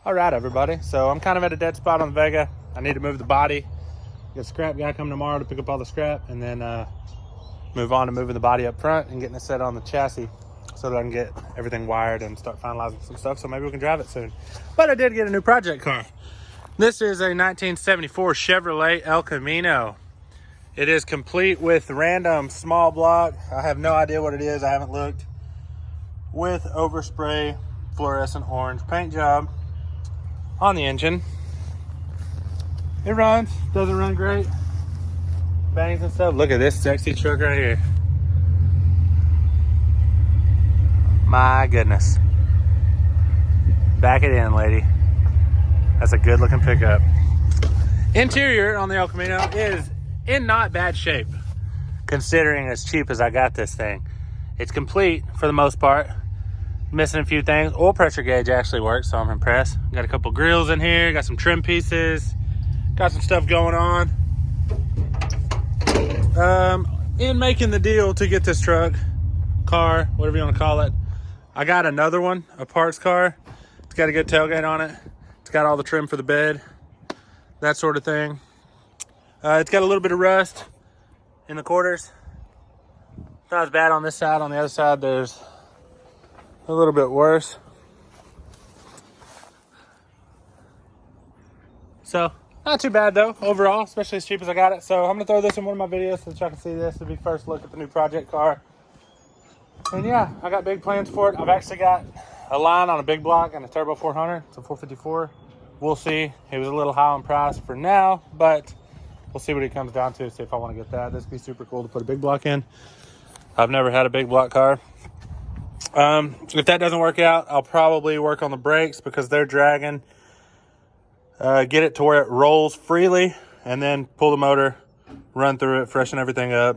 All right, everybody. So I'm kind of at a dead spot on the Vega. I need to move the body. Got a scrap guy coming tomorrow to pick up all the scrap, and then move on to moving the body up front and getting it set on the chassis so that I can get everything wired and start finalizing some stuff so maybe we can drive it soon. But I did get a new project car. This is a 1974 Chevrolet El Camino. It is complete with random small block. I have no idea what it is. I haven't looked. With overspray fluorescent orange paint job on the engine. It runs, doesn't run great. Bangs and stuff. Look at this sexy truck right here. My goodness. Back it in, lady. That's a good looking pickup. Interior on the El Camino is in not bad shape, considering as cheap as I got this thing. It's complete for the most part. Missing a few things. Oil pressure gauge actually works, so I'm impressed. Got a couple grills in here, got some trim pieces, got some stuff going on. In making the deal to get this truck, car, whatever you want to call it, I got another one, a parts car. It's got a good tailgate on it. It's got all the trim for the bed, that sort of thing. It's got a little bit of rust in the quarters. Not as bad on this side. On the other side, there's a little bit worse. So not too bad though overall, especially as cheap as I got it. So I'm gonna throw this in one of my videos so that y'all can see this. It'll be first look at the new project car. And yeah, I got big plans for it. I've actually got a line on a big block and a turbo 400. It's a 454. We'll see. It was a little high on price for now, but we'll see what it comes down to, see if I want to get that. This would be super cool to put a big block in. I've never had a big block car. If that doesn't work out, I'll probably work on the brakes because they're dragging. Get it to where it rolls freely, and then pull the motor, run through it, freshen everything up.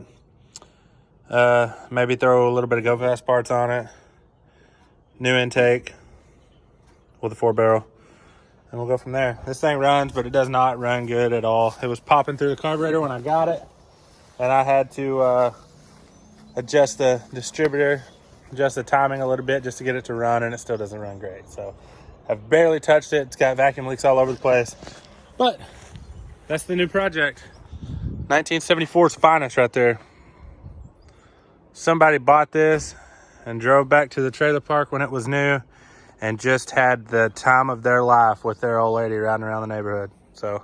Maybe throw a little bit of Go Fast parts on it. New intake with a 4-barrel, and we'll go from there. This thing runs, but it does not run good at all. It was popping through the carburetor when I got it, and I had to adjust the distributor, adjust the timing a little bit just to get it to run, and it still doesn't run great. So I've barely touched it. It's got vacuum leaks all over the place, but that's the new project. 1974's finest right there. Somebody bought this and drove back to the trailer park when it was new and just had the time of their life with their old lady riding around the neighborhood. So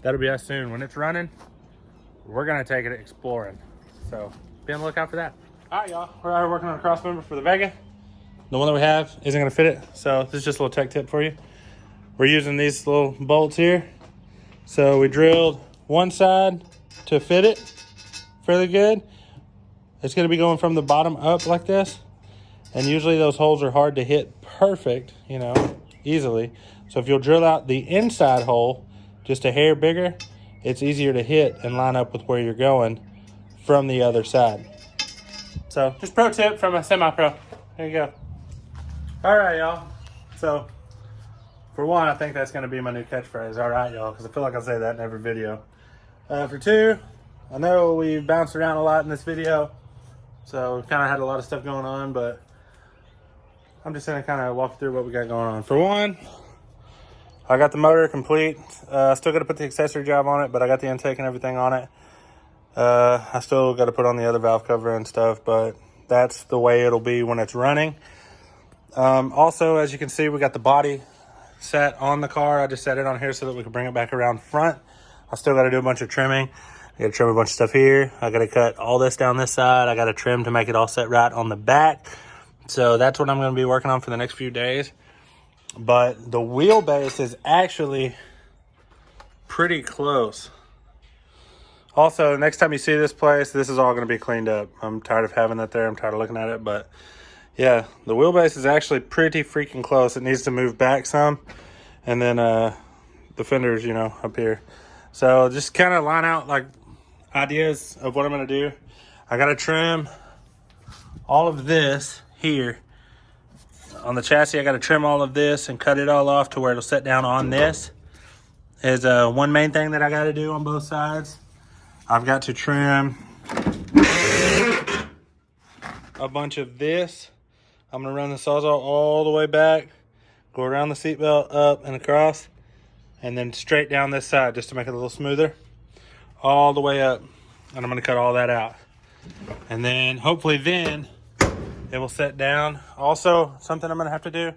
that'll be us soon. When it's running, we're gonna take it exploring. So be on the lookout for that. All right, y'all. We're out working on a cross member for the Vega. The one that we have isn't gonna fit it, so this is just a little tech tip for you. We're using these little bolts here. So we drilled one side to fit it fairly good. It's gonna be going from the bottom up like this. And usually those holes are hard to hit perfect, you know, easily. So if you'll drill out the inside hole just a hair bigger, it's easier to hit and line up with where you're going from the other side. So just pro tip from a semi-pro. There you go. All right, y'all. So for one, I think that's gonna be my new catchphrase. All right, y'all, because I feel like I say that in every video. For two, I know we've bounced around a lot in this video, so we've kind of had a lot of stuff going on, but I'm just gonna kind of walk through what we got going on. For one, I got the motor complete. Still got to put the accessory job on it, but I got the intake and everything on it. I still got to put on the other valve cover and stuff, but that's the way it'll be when it's running. Also, as you can see, we got the body set on the car. I just set it on here so that we can bring it back around front. I still got to do a bunch of trimming. I got to trim a bunch of stuff here. I got to cut all this down this side. I got to trim to make it all set right on the back. So that's what I'm going to be working on for the next few days. But the wheelbase is actually pretty close. Also, next time you see this place, this is all going to be cleaned up. I'm tired of having that there. I'm tired of looking at it. But yeah, the wheelbase is actually pretty freaking close. It needs to move back some. And then the fenders, you know, up here. So just kind of line out like ideas of what I'm going to do. I got to trim all of this here. On the chassis, I got to trim all of this and cut it all off to where it'll set down on this. Is one main thing that I got to do on both sides. I've got to trim a bunch of this. I'm going to run the Sawzall all the way back Go around the seatbelt, up and across, and then straight down this side just to make it a little smoother. All the way up, and I'm gonna cut all that out. And then hopefully then it will set down. Also, something I'm gonna have to do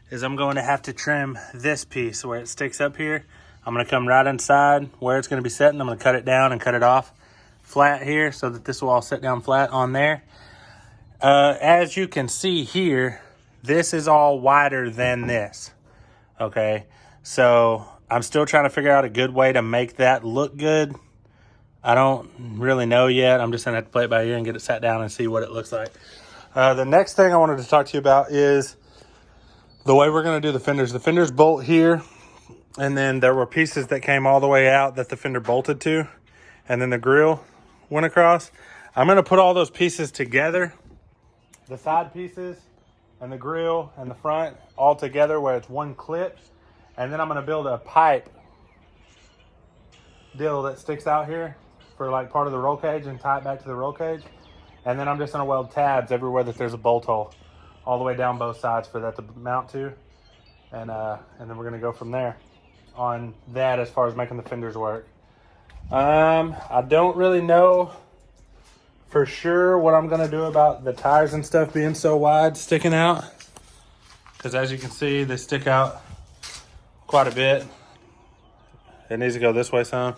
is I'm going to have to trim this piece where it sticks up here. I'm gonna come right inside where it's gonna be setting. I'm gonna cut it down and cut it off flat here so that this will all sit down flat on there. As you can see here, this is all wider than this, okay? So I'm still trying to figure out a good way to make that look good. I don't really know yet. I'm just gonna have to play it by ear and get it sat down and see what it looks like. The next thing I wanted to talk to you about is the way we're gonna do the fenders. The fenders bolt here, and then there were pieces that came all the way out that the fender bolted to, and then the grill went across. I'm gonna put all those pieces together, the side pieces and the grill and the front all together where it's one clip, and then I'm gonna build a pipe deal that sticks out here for like part of the roll cage and tie it back to the roll cage. And then I'm just gonna weld tabs everywhere that there's a bolt hole all the way down both sides for that to mount to. And then we're gonna go from there on that as far as making the fenders work. I don't really know for sure what I'm gonna do about the tires and stuff being so wide sticking out, because as you can see, they stick out quite a bit. It needs to go this way some,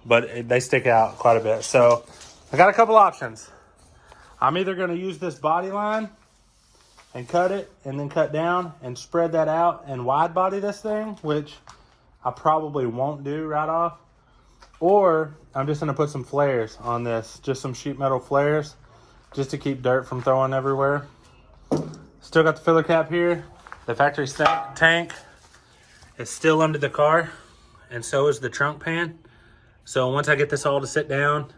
but they stick out quite a bit. So I got a couple options. I'm either gonna use this body line and cut it and then cut down and spread that out and wide body this thing, which I probably won't do right off. Or I'm just gonna put some flares on this, just some sheet metal flares, just to keep dirt from throwing everywhere. Still got the filler cap here. The factory tank is still under the car, and so is the trunk pan. So once I get this all to sit down,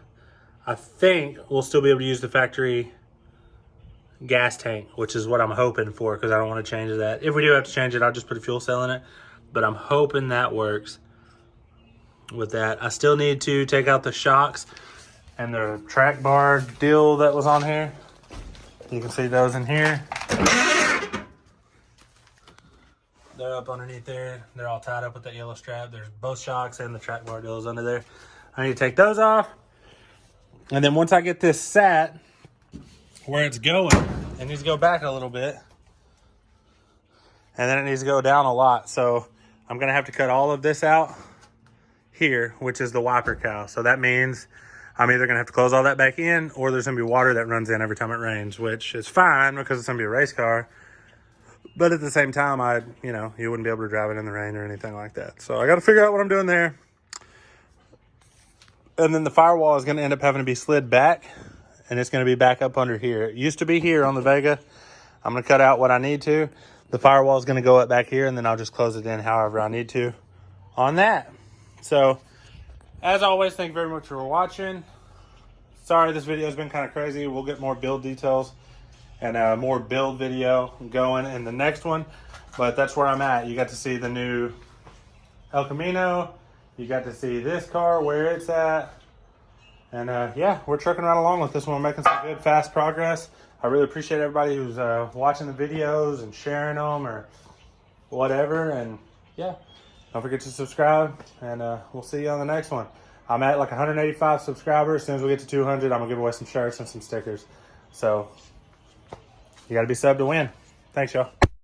I think we'll still be able to use the factory gas tank, which is what I'm hoping for, because I don't want to change that. If we do have to change it, I'll just put a fuel cell in it, but I'm hoping that works with that. I still need to take out the shocks and the track bar deal that was on here. You can see those in here. They're up underneath there. They're all tied up with that yellow strap. There's both shocks and the track bar deals under there. I need to take those off. And then once I get this sat where it's going, it needs to go back a little bit. And then it needs to go down a lot. So I'm gonna have to cut all of this out here, which is the wiper cowl. So that means I'm either gonna have to close all that back in, or there's gonna be water that runs in every time it rains, which is fine because it's gonna be a race car. But at the same time, you wouldn't be able to drive it in the rain or anything like that. So I got to figure out what I'm doing there. And then the firewall is going to end up having to be slid back, and it's going to be back up under here. It used to be here on the Vega. I'm going to cut out what I need to. The firewall is going to go up back here, and then I'll just close it in however I need to on that. So as always, thank you very much for watching. Sorry this video has been kind of crazy. We'll get more build details and more build video going in the next one, but that's where I'm at. You got to see the new El Camino. You got to see this car, where it's at. And yeah, we're trucking right along with this one. We're making some good, fast progress. I really appreciate everybody who's watching the videos and sharing them or whatever. And yeah, don't forget to subscribe, and we'll see you on the next one. I'm at like 185 subscribers. As soon as we get to 200, I'm gonna give away some shirts and some stickers. So you got to be subbed to win. Thanks, y'all.